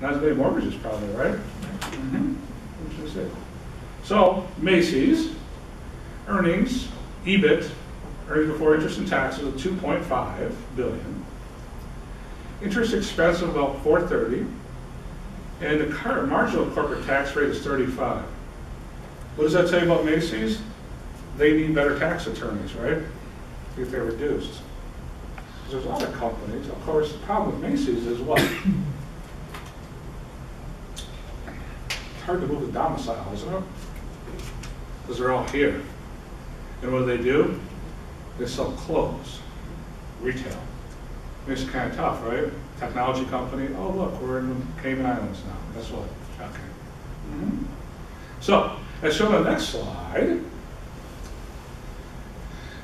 Not as many mortgages probably, right? What should I say? So Macy's earnings, EBIT, earnings before interest and taxes of $2.5 billion. Interest expense of about $430, and the current marginal corporate tax rate is 35. What does that say about Macy's? They need better tax attorneys, right? To get that reduced. Because there's other companies. Of course, the problem with Macy's is what? It's hard to move the domicile, isn't it? Because they're all here. And what do? They sell clothes, retail. It's kind of tough, right? Technology company, oh look, we're in the Cayman Islands now. Guess what? Okay. So, as shown on the next slide,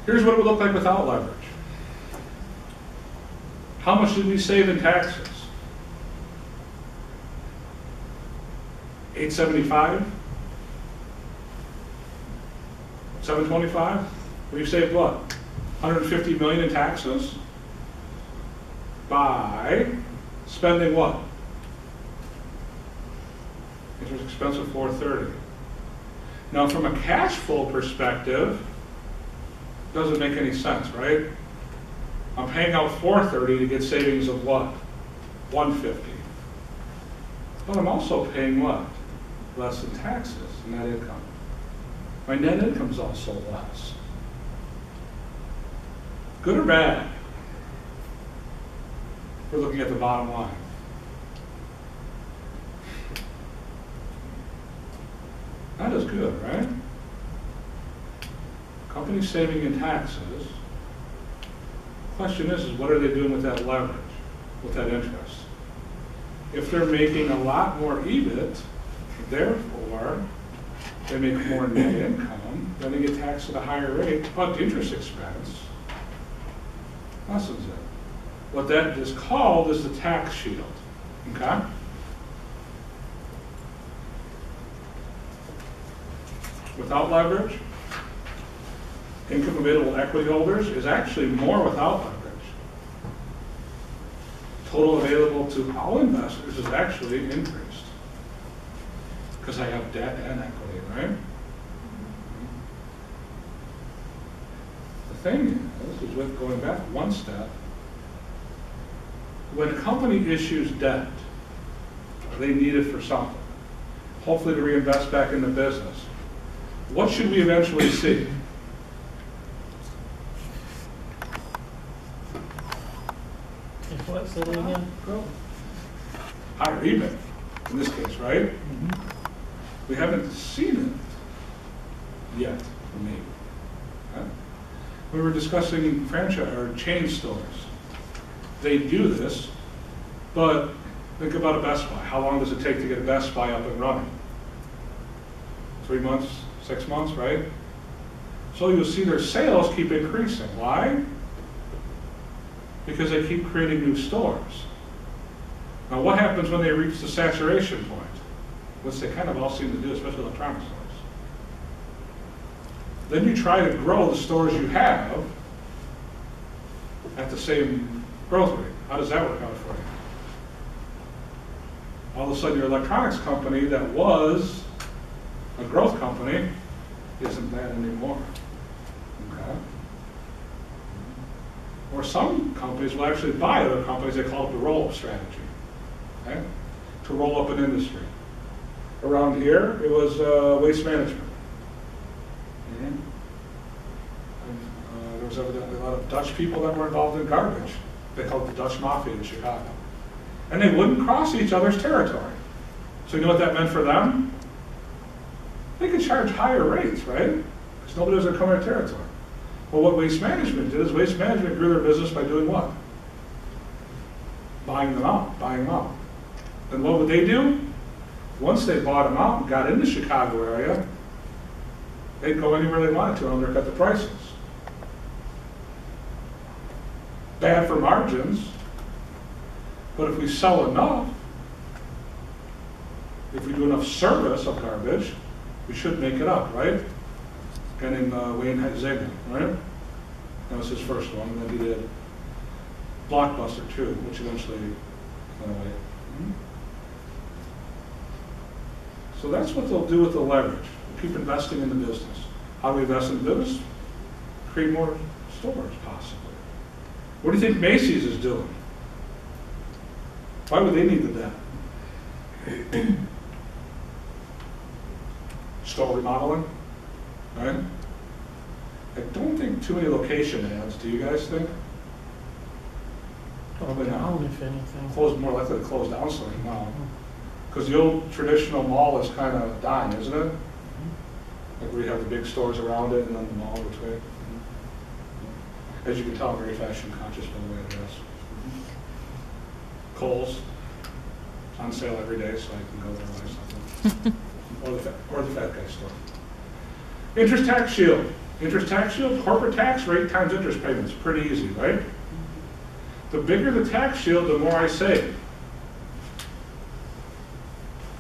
here's what it would look like without leverage. How much did we save in taxes? $875? $725? We've saved what? $150 million in taxes by spending what? Interest expense of $430. Now, from a cash flow perspective, doesn't make any sense, right? I'm paying out $430 to get savings of what? $150. But I'm also paying what? Less in taxes, net income. My net income is also less. Good or bad? We're looking at the bottom line. Not as good, right? Companies saving in taxes. Question is what are they doing with that leverage, with that interest? If they're making a lot more EBIT, therefore they make more net income, then they get taxed at a higher rate, but the interest expense lessens it. What that is called is the tax shield, okay? Without leverage, income available to equity holders is actually more without leverage. Total available to all investors is actually increased because I have debt and equity, right? The thing is with going back one step, when a company issues debt, they need it for something, hopefully to reinvest back in the business. What should we eventually see? What's the again? Higher EBIT, in this case, right? We haven't seen it yet, for me. Okay? We were discussing franchise or chain stores. They do this, but think about a Best Buy. How long does it take to get a Best Buy up and running? 3 months, 6 months, right? So you'll see their sales keep increasing. Why? Because they keep creating new stores. Now what happens when they reach the saturation point? Which they kind of all seem to do, especially electronic stores. Then you try to grow the stores you have at the same growth rate. How does that work out for you? All of a sudden your electronics company that was a growth company isn't that anymore. Okay? Or some companies will actually buy other companies. They call it the roll-up strategy, okay? To roll up an industry. Around here, it was waste management. There was evidently a lot of Dutch people that were involved in garbage. They called it the Dutch Mafia in Chicago. And they wouldn't cross each other's territory. So you know what that meant for them? They could charge higher rates, right? Because nobody was going to come in their territory. Well, what Waste Management did is Waste Management grew their business by doing what? Buying them out, buying them out. And what would they do? Once they bought them out and got in the Chicago area, they'd go anywhere they wanted to and undercut the prices. Bad for margins, but if we sell enough, if we do enough service of garbage, we should make it up, right? A guy named Wayne Zagan, right? That was his first one, and then he did Blockbuster too, which eventually went away. So that's what they'll do with the leverage. We'll keep investing in the business. How do we invest in the business? Create more stores, possibly. What do you think Macy's is doing? Why would they need the debt? Store remodeling, right? I don't think too many location ads, do you guys think? Probably not. Down, if anything. Close, more likely to close down something now. Because the old traditional mall is kind of dying, isn't it? Like we have the big stores around it and then the mall between. As you can tell, I'm very fashion conscious by the way I dress. Kohl's, on sale every day, so I can go there and buy something. or the fat guy store. Interest tax shield. Interest tax shield, corporate tax rate times interest payments. Pretty easy, right? The bigger the tax shield, the more I save.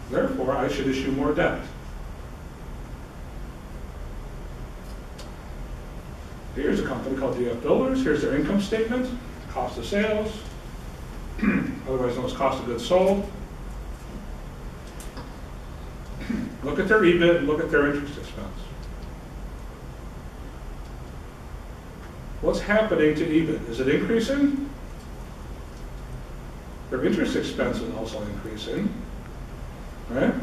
Therefore, I should issue more debt. Here's a company called DF Builders. Here's their income statement, cost of sales, otherwise known as cost of goods sold. Look at their EBIT and look at their interest expense. What's happening to EBIT? Is it increasing? Their interest expense is also increasing, right?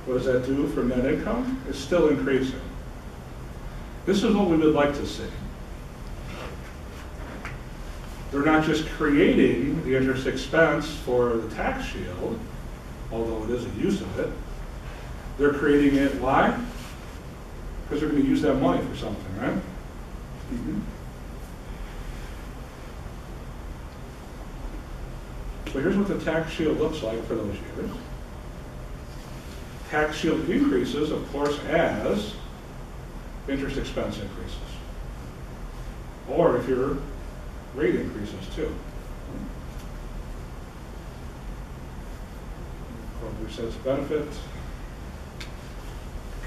What does that do for net income? It's still increasing. This is what we would like to see. They're not just creating the interest expense for the tax shield, although it is a use of it. They're creating it, why? Because they're going to use that money for something, right? So here's what the tax shield looks like for those years. Tax shield increases, of course, as interest expense increases. Or if your rate increases too. We said it's a benefit.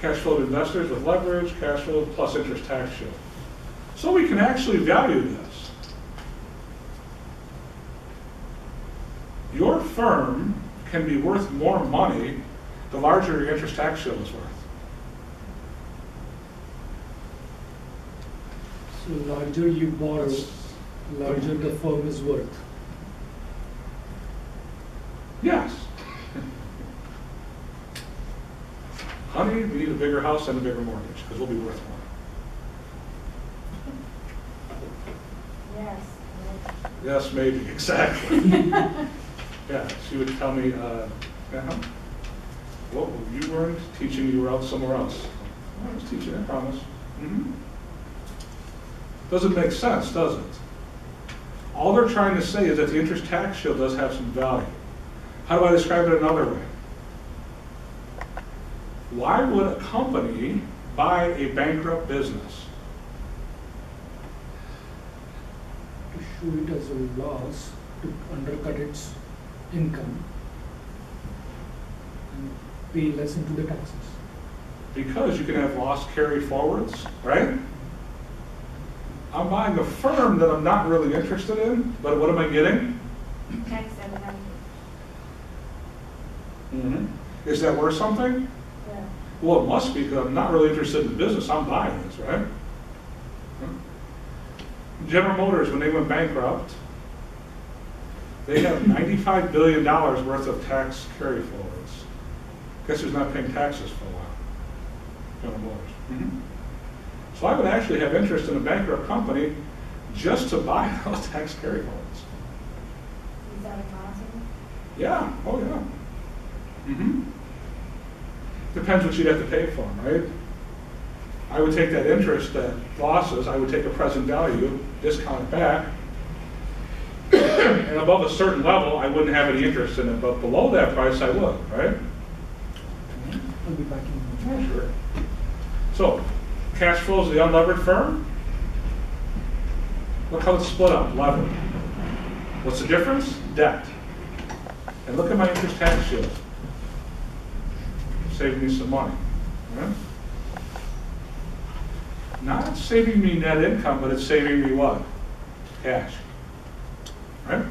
Cash flow to investors with leverage, cash flow plus interest tax shield. So we can actually value this. Your firm can be worth more money the larger your interest tax shield is worth. So larger you borrow, larger the firm is worth. Yes. Honey, we need a bigger house and a bigger mortgage because we'll be worth more. Yes. Yes, maybe, exactly. Yeah, she would tell me, well, you weren't teaching, you were out somewhere else. I was teaching, I promise. Doesn't make sense, does it? All they're trying to say is that the interest tax shield does have some value. How do I describe it another way? Why would a company buy a bankrupt business? To show it as a loss, to undercut its income and pay less into the taxes. Because you can have loss carry forwards, right? I'm buying a firm that I'm not really interested in, but what am I getting? Tax advantage. Is that worth something? Yeah. Well, it must be, because I'm not really interested in the business. I'm buying this, right? General Motors, when they went bankrupt, they have $95 billion worth of tax carry forwards. Guess who's not paying taxes for a while? General Motors. So I would actually have interest in a bankrupt company just to buy those tax carry forwards. Is that a possible? Yeah, oh yeah. Depends what you'd have to pay for them, right? I would take that interest, that losses, I would take a present value, discount it back, and above a certain level, I wouldn't have any interest in it, but below that price, I would, right? I'll be back in. Yeah, sure. So, cash flows of the unlevered firm. Look how it's split up, levered. What's the difference? Debt. And look at my interest tax shield. Saving me some money. Right? Not saving me net income, but it's saving me what? Cash. Right?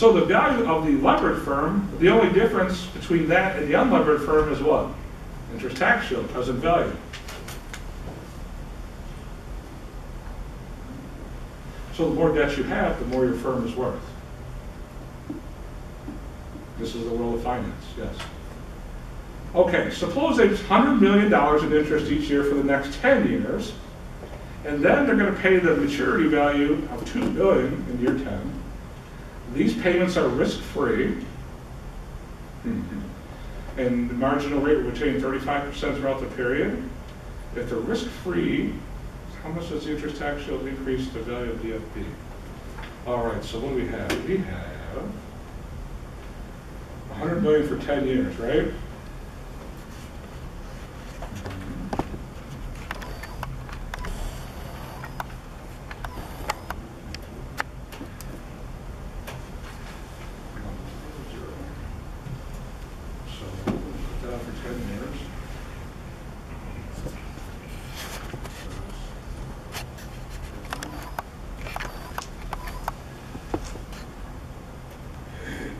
So the value of the levered firm, the only difference between that and the unlevered firm is what? Interest tax shield, present value. So the more debt you have, the more your firm is worth. This is the world of finance, yes. Okay, suppose they have $100 million in interest each year for the next 10 years, and then they're going to pay the maturity value of $2 billion in year 10. These payments are risk-free, and the marginal rate will retain 35% throughout the period. If they're risk-free, how much does the interest tax shield increase the value of DFP? All right, so what do we have? We have $100 million for 10 years, right? So put that for 10 years.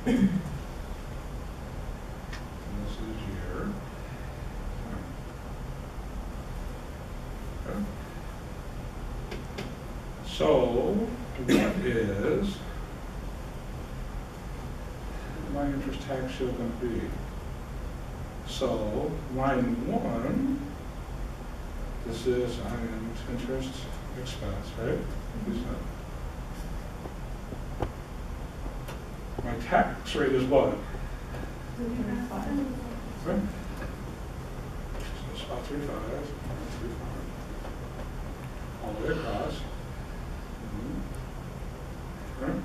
This is year. Okay. So, what is my interest tax shield going to be? So, line 1, this is interest expense, right? My tax rate is what? Right? So it's about 3.5, all the way across. Right?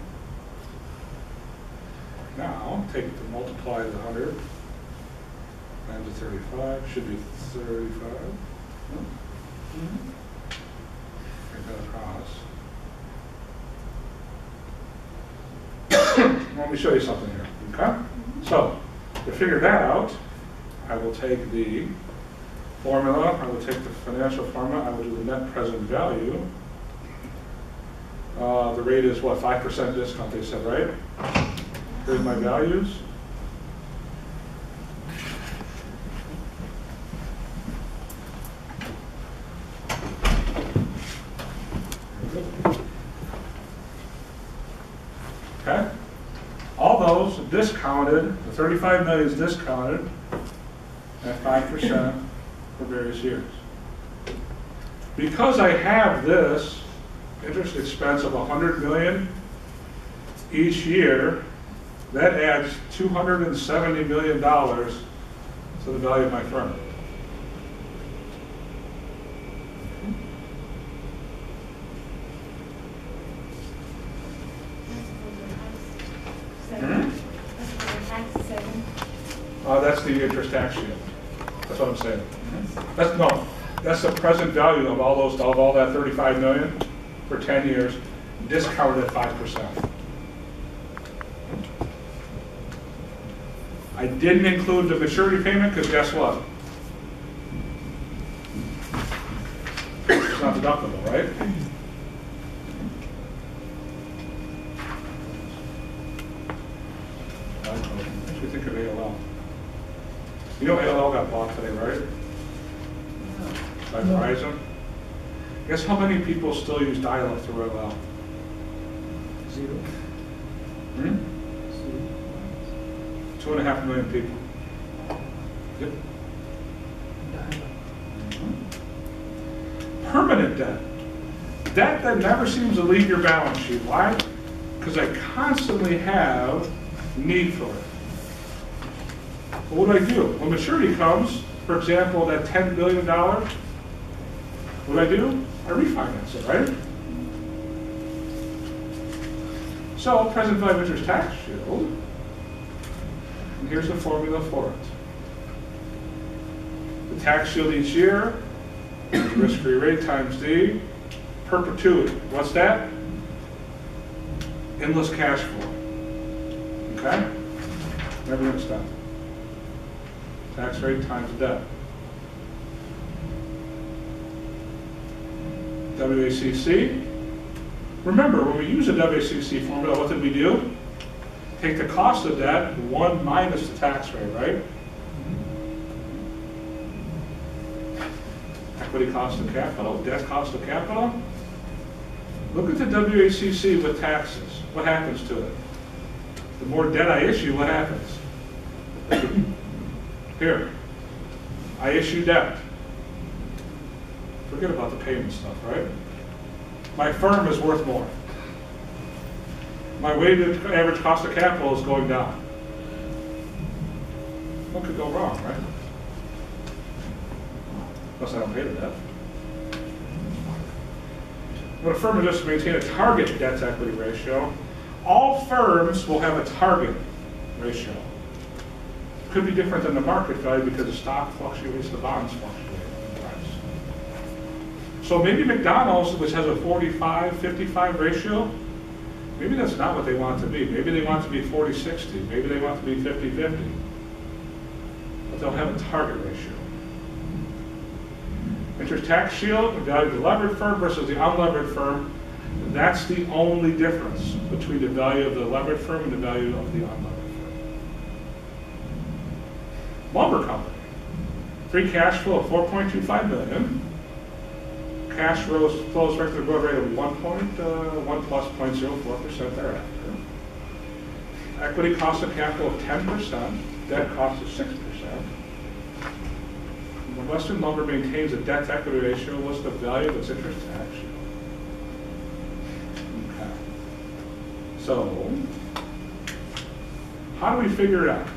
Now, take the multiply the 100 times the 35, should be 35. Take that across. Let me show you something here, okay? So, to figure that out, I will take the formula, I will take the financial formula, I will do the net present value. The rate is what, 5% discount, they said, right? Here's my values. Okay? All those discounted, the 35 million is discounted at 5% for various years. Because I have this interest expense of 100 million each year, that adds $270 million to the value of my firm. That's the interest tax shield. That's what I'm saying. That's the present value of all that 35 million for 10 years, discounted at 5%. I didn't include the maturity payment because guess what? It's not deductible, right? What do you think of AOL? You know AOL got bought today, right? By Verizon. Guess how many people still use dial-up through AOL? 0. 2.5 million people. Yep. Permanent debt. Debt that never seems to leave your balance sheet. Why? Because I constantly have need for it. Well, what do I do? When maturity comes, for example, that $10 billion, what do? I refinance it, right? So, present value interest tax shield, and here's the formula for it. The tax shield each year, risk-free rate times D, perpetuity. What's that? Endless cash flow. Okay? Never gonna stop. Tax rate times debt. WACC. Remember, when we use a WACC formula, what did we do? take the cost of debt, 1 minus the tax rate, right? Equity cost of capital, debt cost of capital. Look at the WACC with taxes. What happens to it? The more debt I issue, what happens? Here, I issue debt. Forget about the payment stuff, right? My firm is worth more. My weighted average cost of capital is going down. What could go wrong, right? Unless I don't pay the debt. When a firm is just to maintain a target debt to equity ratio, all firms will have a target ratio. Could be different than the market value because the stock fluctuates, the bonds fluctuate in price. So maybe McDonald's, which has a 45-55 ratio, maybe that's not what they want to be. Maybe they want to be 40-60. Maybe they want to be 50-50. But they'll have a target ratio. Interest tax shield, the value of the levered firm versus the unlevered firm, that's the only difference between the value of the levered firm and the value of the unlevered firm. Lumber company, free cash flow of $4.25 million. Cash flows right to the growth rate of 1 plus 0.04% thereafter. Equity cost of capital of 10%, debt cost of 6%. When Western Lumber maintains a debt to equity ratio, what's the value of its interest tax shield? Okay. So, how do we figure it out?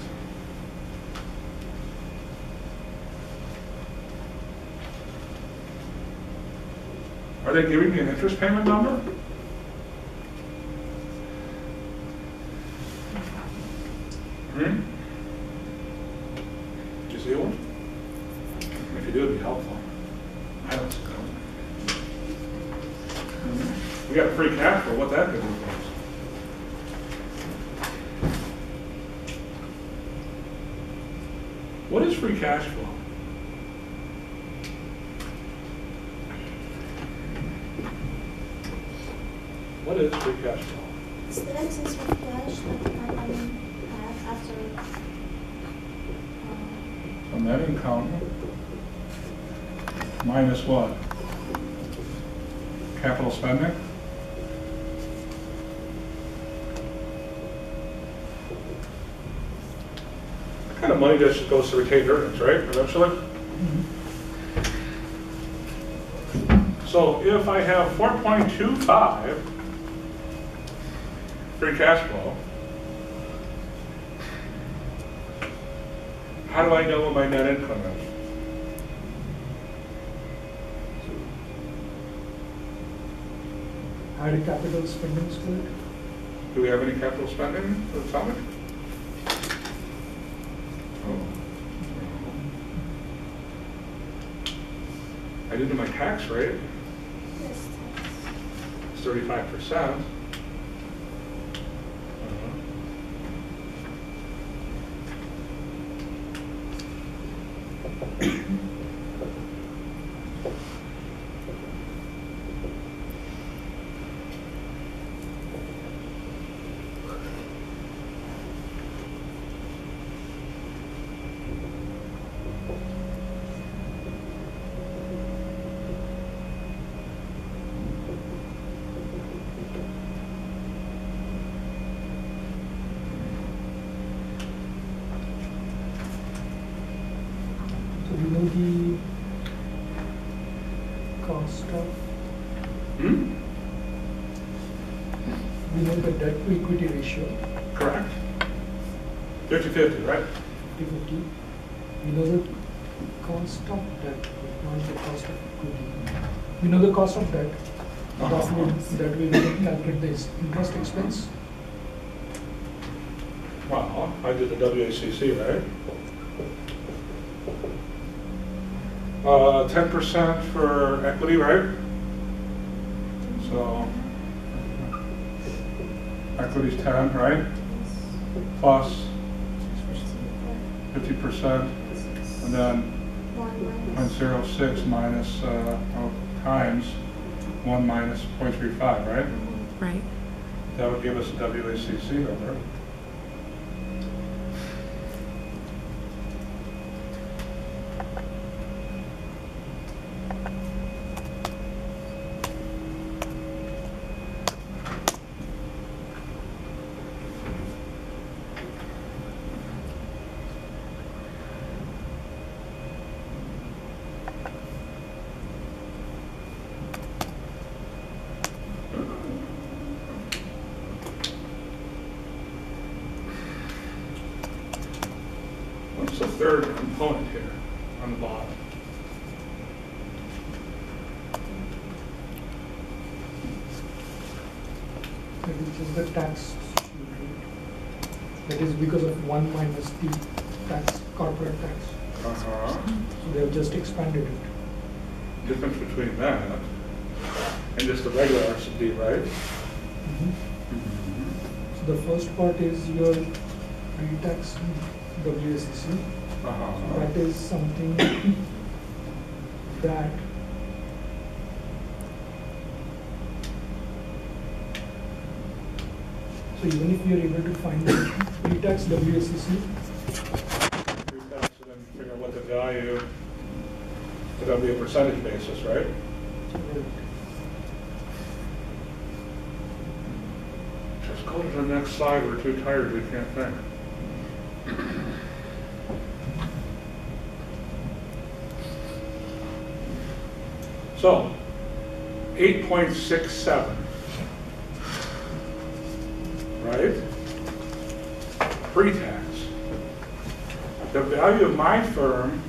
Are they giving me an interest payment number? Do you see one? If you do, it'd be helpful. I don't see one. We got a free cash flow. What that could do for us? What is free cash flow? What is free cash flow? It's the excess of cash that the company has after So net income minus what? Capital spending? What kind of money just goes to retained earnings, right, eventually? So if I have 4.25 free cash flow, how do I know what my net income is? Add a capital spending split. Do we have any capital spending for the summit? Oh. I did do my tax rate. this tax. It's 35%. So we know the cost of, we know the debt to equity ratio, Correct. 50-50, right? 50/50. We know the cost of debt, but not the cost of equity. We know the cost of debt. That way we can calculate this interest expense. Well, I did the WACC, right? 10% for equity, right? So, equity's 10, right? Plus 50%, and then 0.06 minus, times 1 minus 0.35, right? Right. That would give us a WACC number. It's the third component here on the bottom. That is just the tax shield rate. That is because of 1 minus the tax, corporate tax. Uh-huh. So they have just expanded it. Difference between that and just the regular RCD, right? So the first part is your pre-tax WACC. Uh-huh. That is something that so even if you are able to find the pre-tax WACC, Pre-tax, and then figure out what the value, so that'll be a percentage basis, right? Just go to the next slide, we're too tired, we can't think. So, 8.67, right? Pre-tax. The value of my firm,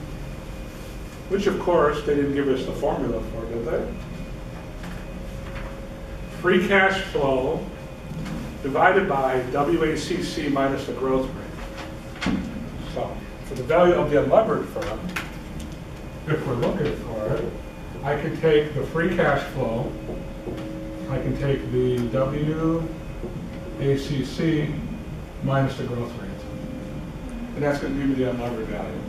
which of course they didn't give us the formula for, did they? Free cash flow divided by WACC minus the growth rate. So, for the value of the unlevered firm, if we're looking for it, I can take the free cash flow, I can take the WACC minus the growth rate. And that's going to give me the unlevered value.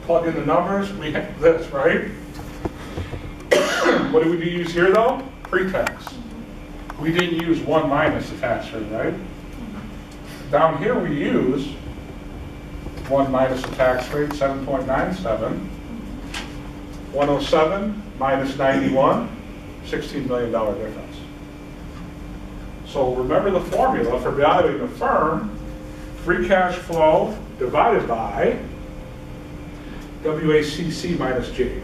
Plug in the numbers, we have this, right? What do we use here though? Pre-tax. We didn't use 1 minus the tax rate, right? Down here we use 1 minus the tax rate, 7.97. 107 minus 91, $16 million difference. So remember the formula for valuing the firm, free cash flow divided by WACC minus G.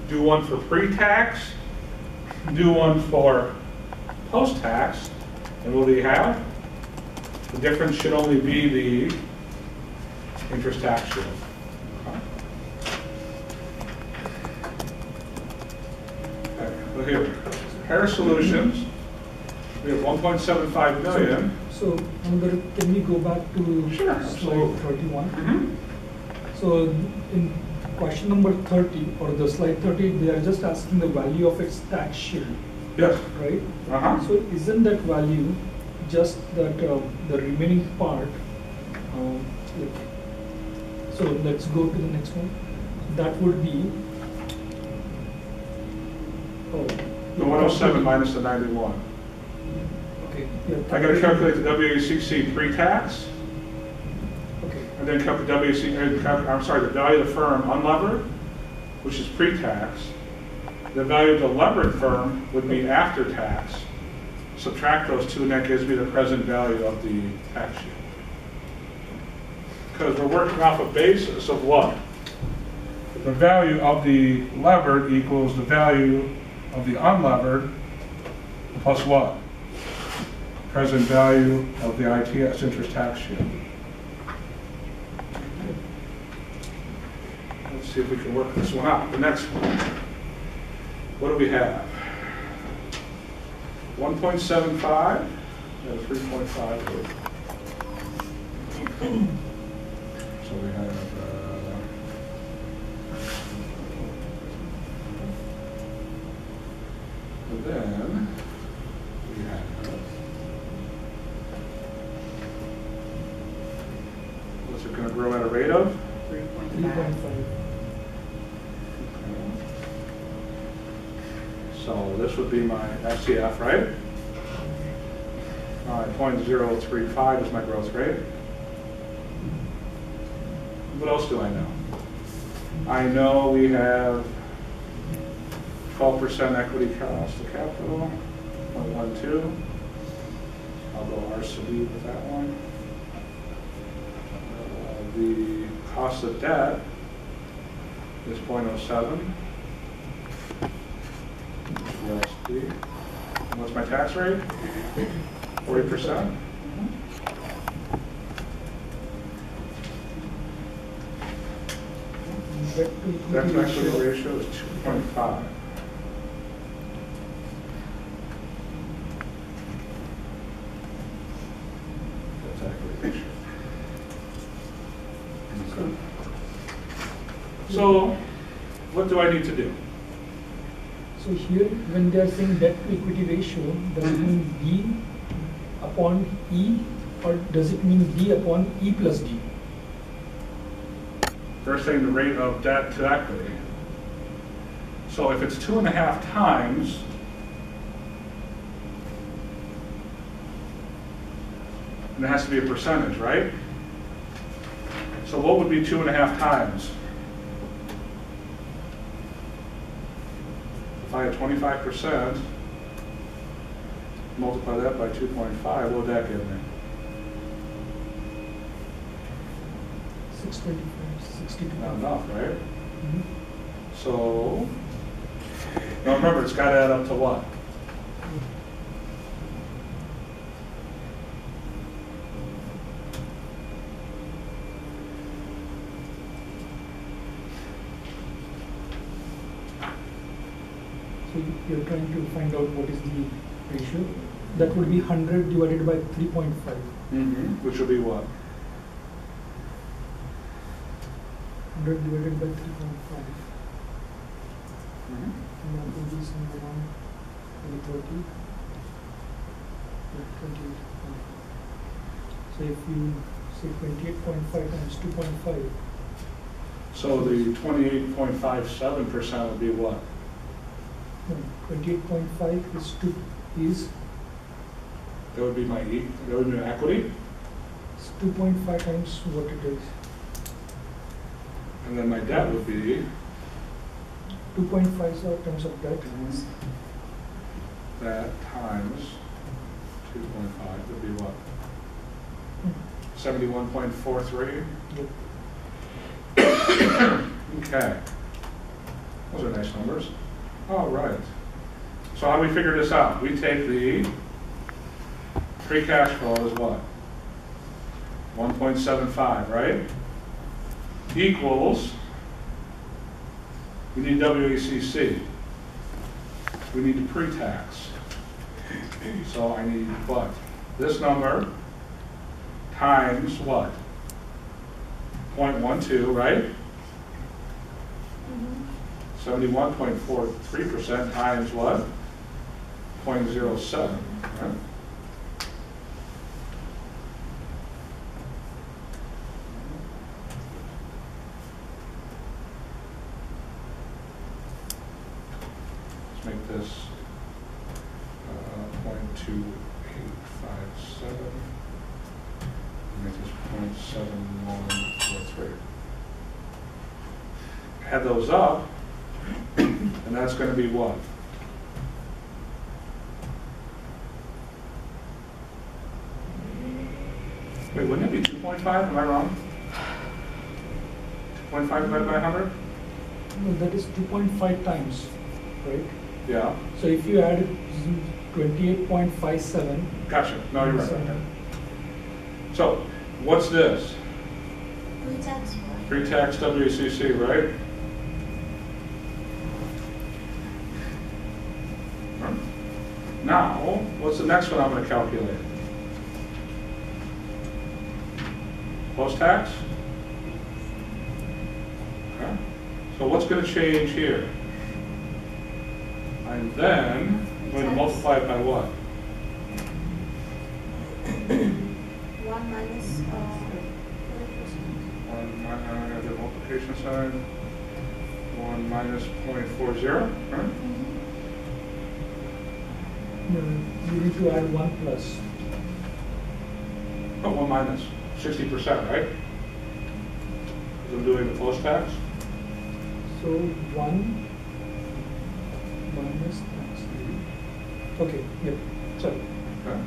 Do one for pre-tax, do one for post-tax, and what do you have? The difference should only be the interest tax shield. So here, Harris Solutions, we have 1.75 million. So, Anandar, can we go back to Sure, slide absolutely. 31? Mhm. So, in question number 30, or the slide 30, they are just asking the value of its tax shield, Yes. right? Uh-huh. So, isn't that value just that the remaining part? Like, so, let's go to the next one. That would be. Oh, The 107 minus the 91. Okay. I got to calculate the WACC pre-tax, Okay. and then calculate the the value of the firm unlevered, which is pre-tax. The value of the levered firm would be after tax. Subtract those two, and that gives me the present value of the tax shield. Because we're working off a basis of what? The value of the levered equals the value of the unlevered plus what? Present value of the ITS interest tax shield. Let's see if we can work this one out. The next one. What do we have? 1.75 and 3.5. So we have and then we have what's it going to grow at a rate of? 3.5. So this would be my FCF, right? 0.035 is my growth rate. What else do I know? I know we have 12% equity cost of capital, 0.12. I'll go RCD with that one. The cost of debt is 0.07. USD. What's my tax rate? 40%. debt to Debt equity to equity ratio. ratio is 2.5. Debt to equity ratio. Okay. So, what do I need to do? So here, when they are saying debt to equity ratio, does it mean D upon E, or does it mean D upon E plus D? They're saying the rate of debt to equity. So if it's 2.5 times, and it has to be a percentage, right? So what would be 2.5 times? If I had 25%, multiply that by 2.5, what would that give me? 625, 62. Not enough, right? Mhm. So, now remember, it's got to add up to what? So you're trying to find out what is the ratio. That would be 100 divided by 3.5. Which would be what? 100 divided by 3.5. And that will be somewhere around 30. 28. So if you say 28.5 times 2.5, So the 28.57% would be what? no, 28.5 is 2 is That would be my E, that would be my equity, 2.5 times what it is. and then my debt would be 2.5 is our terms of debt. that times 2.5 would be what? 71.43? Yep. Okay. Those are nice numbers. All right. So how do we figure this out? We take the free cash flow is what? 1.75, right? Equals, we need WACC. We need the pre-tax. So I need what? This number times what? 0.12, right? 71.43% times what? 0.07, right? Let's make this 0.2857. Make this 0.7143. Add those up, and that's going to be what? Wait, wouldn't it be 2.5? Am I wrong? 2.5 divided by 100? No, that is 2.5 times, right? Yeah. So if you add 28.57. Gotcha. No, you're right. So, what's this? Pre-tax. Pre-tax WACC, right? Now, what's the next one I'm going to calculate? Post-tax? Okay. So what's going to change here? I'm then going to multiply it by what? 1 minus 1, I got the multiplication sign. 1 minus 0.40, right? No, you need to add 1 plus. Oh, 1 minus 60%, right? Because I'm doing the post-tax. So 1 minus tax. Okay, yep, sorry. Okay.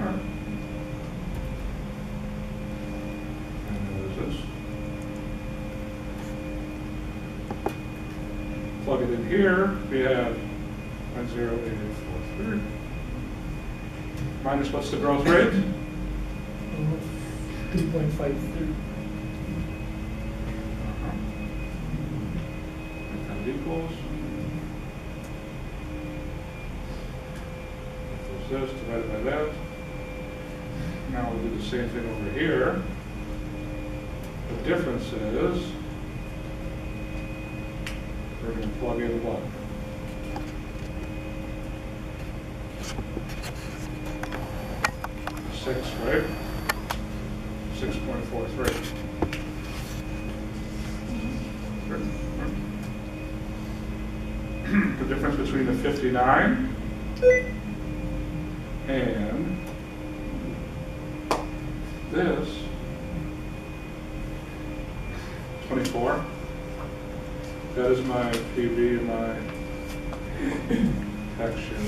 All right. And what is this? Plug it in here. We have 0.0843. Minus what's the growth rate? 3.53. equals. There's this divided by that. Now we'll do the same thing over here. The difference is we're going to plug in what? Six, right? 6.43. The difference between the 59 and this 24. That is my PV and my texture.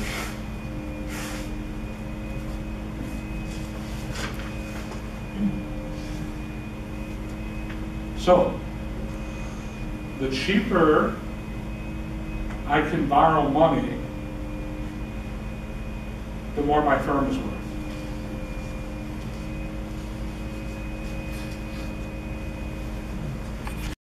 So, the cheaper I can borrow money, the more my firm is worth.